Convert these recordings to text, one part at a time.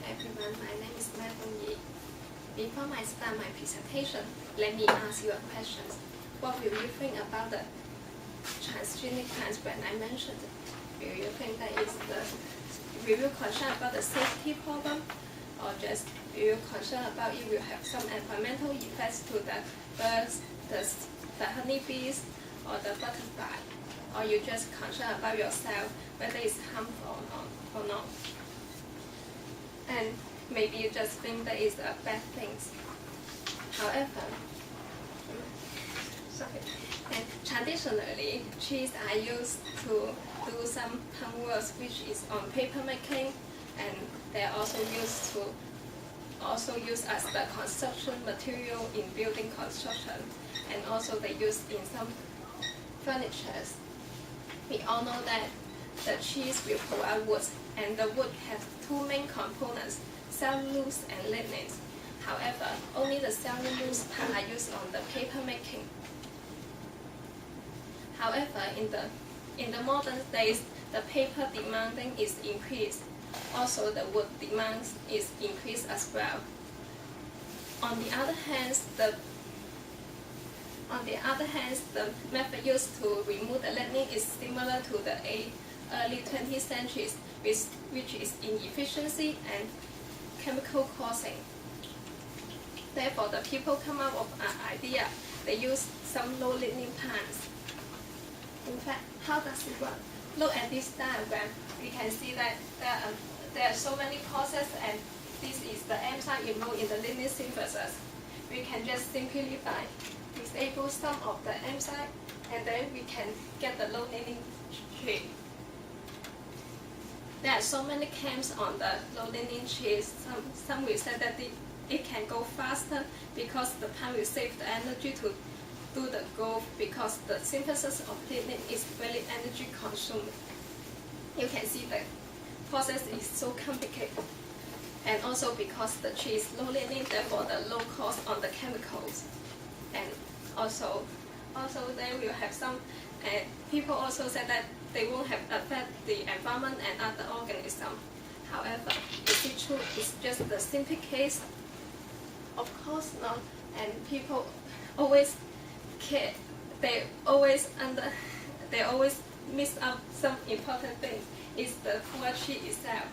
everyone, my name is Madam Yi. Before I start my presentation, let me ask you a question. What will you think about the transgenic plants when I mentioned it? Will you think that will you concern about the safety problem, or just will you concern about it will have some environmental effects to the birds, the honeybees, or the butterfly, or you just concern about yourself whether it's harmful or not? And maybe you just think that it's a bad thing. However, and traditionally, trees are used to do some homework which is on paper making, and they're also used as the construction material in building construction, and also they used in some furniture. We all know that the trees will provide wood, and the wood has two main components, cellulose and lignin. However, only the cellulose part are used on the paper making. However, in the modern days, the paper demanding is increased. Also, the wood demand is increased as well. On the other hand, the method used to remove the lignin is similar to the early 20th century, which is inefficiency and chemical causing. Therefore, the people come up with an idea. They use some low lignin plants. In fact, how does it work? Look at this diagram. We can see that there are so many processes, and this is the enzyme involved in the lignin synthesis. We can just simply disable some of the enzyme, and then we can get the low lignin tree. There are so many camps on the low lignin trees. Some will say that it can go faster because the plant will save the energy to do the growth, because the synthesis of lignin is very energy consuming. You can see the process is so complicated. And also because the tree is low lignin, therefore the low cost on the chemicals. And also they will have some, people also said that they won't have affect the environment and other organisms. However, is it true? It's just the simple case? Of course not. And people always care. They always miss out some important things. It's the poor tree itself.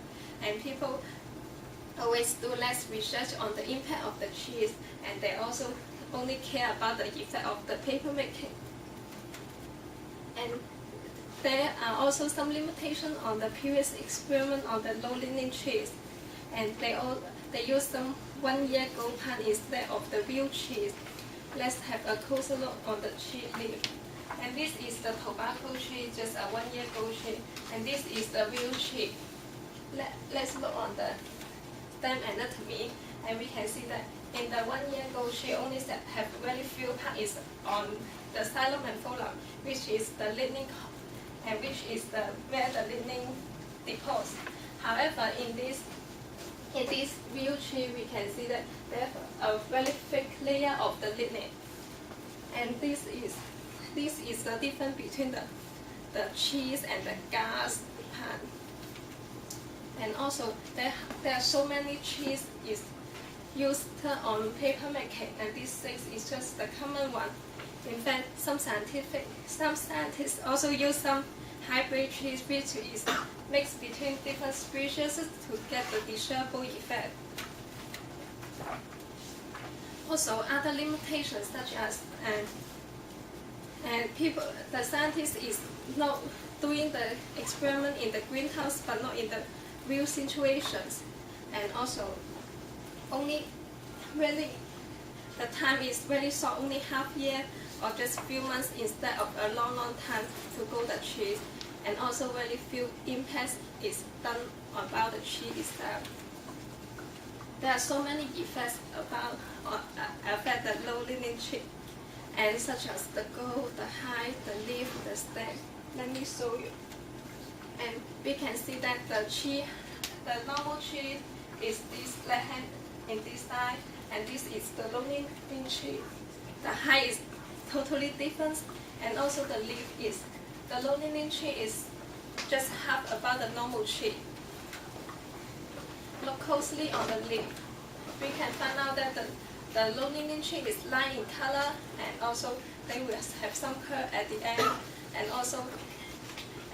And people always do less research on the impact of the trees, and they also only care about the effect of the paper making. And there are also some limitations on the previous experiment on the low lignin trees, and they use some 1 year old plant instead of the real trees. Let's have a closer look on the tree leaf. And this is the tobacco tree, just a 1 year old tree, and this is the real tree. Let's look on the stem anatomy, and we can see that in the 1 year old tree only have very few parts on the xylem and phloem, which is the lignin, and which is where the lignin deposits. However, in this real tree, we can see that they have a very thick layer of the lignin, and this is the difference between the trees and the grass plant. And also, there are so many trees is used on paper making, and this 6 is just the common one. In fact, some scientists also use some hybrid trees, which is mixed between different species to get the desirable effect. Also, other limitations such as the scientist is not doing the experiment in the greenhouse, but not in the real situations, and also only really the time is very short, only half year or just few months instead of a long time to grow the trees, and also very few impacts is done about the tree itself. There are so many effects affect the low lignin tree, and such as the growth, the height, the leaf, the stem. Let me show you. And we can see that the normal tree is this left hand in this side, and this is the low lignin tree. The height is totally different, and also the low lignin tree is just half about the normal tree. look closely on the leaf, we can find out that the low lignin tree is light in color, and also they will have some curl at the end, and also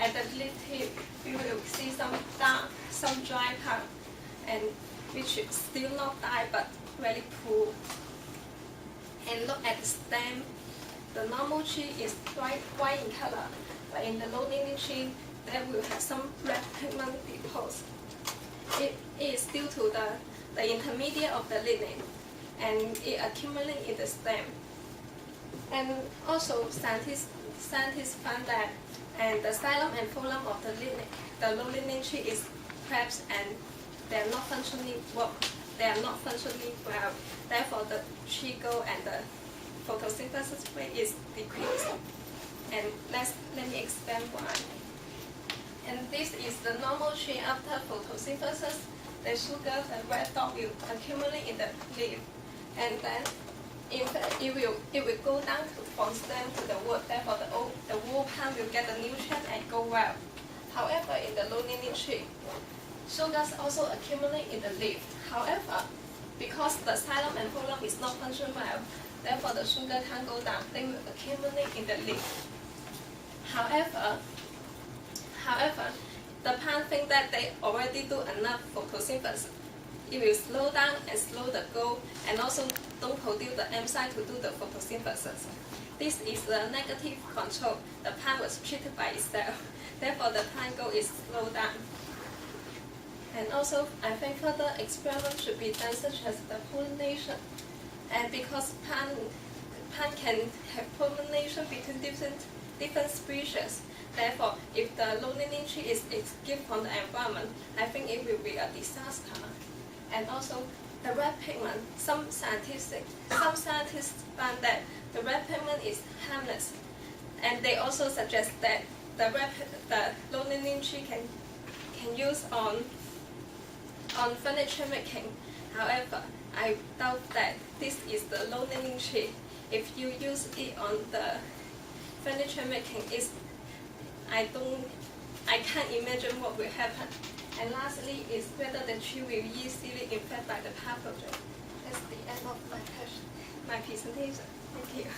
at the leaf tip we will see some dark, some dry part, and which is still not dry but very cool. And look at the stem. The normal tree is white in color, but in the low lignin tree there will have some red pigment deposits. It is due to the intermediate of the lignin, and it accumulates in the stem. And also scientists found that the xylem and phloem of the low lignin tree is cracked, and they are not functioning well. Therefore, the tree growth and the photosynthesis rate is decreased. And let me explain why. And this is the normal tree after photosynthesis. The sugar, the red dot, will accumulate in the leaf, and then it will go down from stem to the wood. Therefore, the wood plant will get the nutrient and go well. However, in the low lignin tree, sugars also accumulate in the leaf. However, because the xylem and phloem is not functioning well, therefore the sugar can't go down. They will accumulate in the leaf. However, the plant think that they already do enough photosynthesis. It will slow down and slow the growth, and also don't produce the enzyme to do the photosynthesis. This is the negative control. The plant was treated by itself. Therefore, the plant growth is slowed down. And also, I think further experiments should be done, such as the pollination. And because plant can have pollination between different species, therefore, if the low lignin tree is escaped from the environment, I think it will be a disaster. And also, the red pigment. Some scientists found that the red pigment is harmless, and they also suggest that the low lignin tree can use on furniture making. However, I doubt that this is the low lignin tree. If you use it on the furniture making, I can't imagine what will happen. And lastly is whether the tree will easily infected by the pathogen. That's the end of my presentation. Thank you.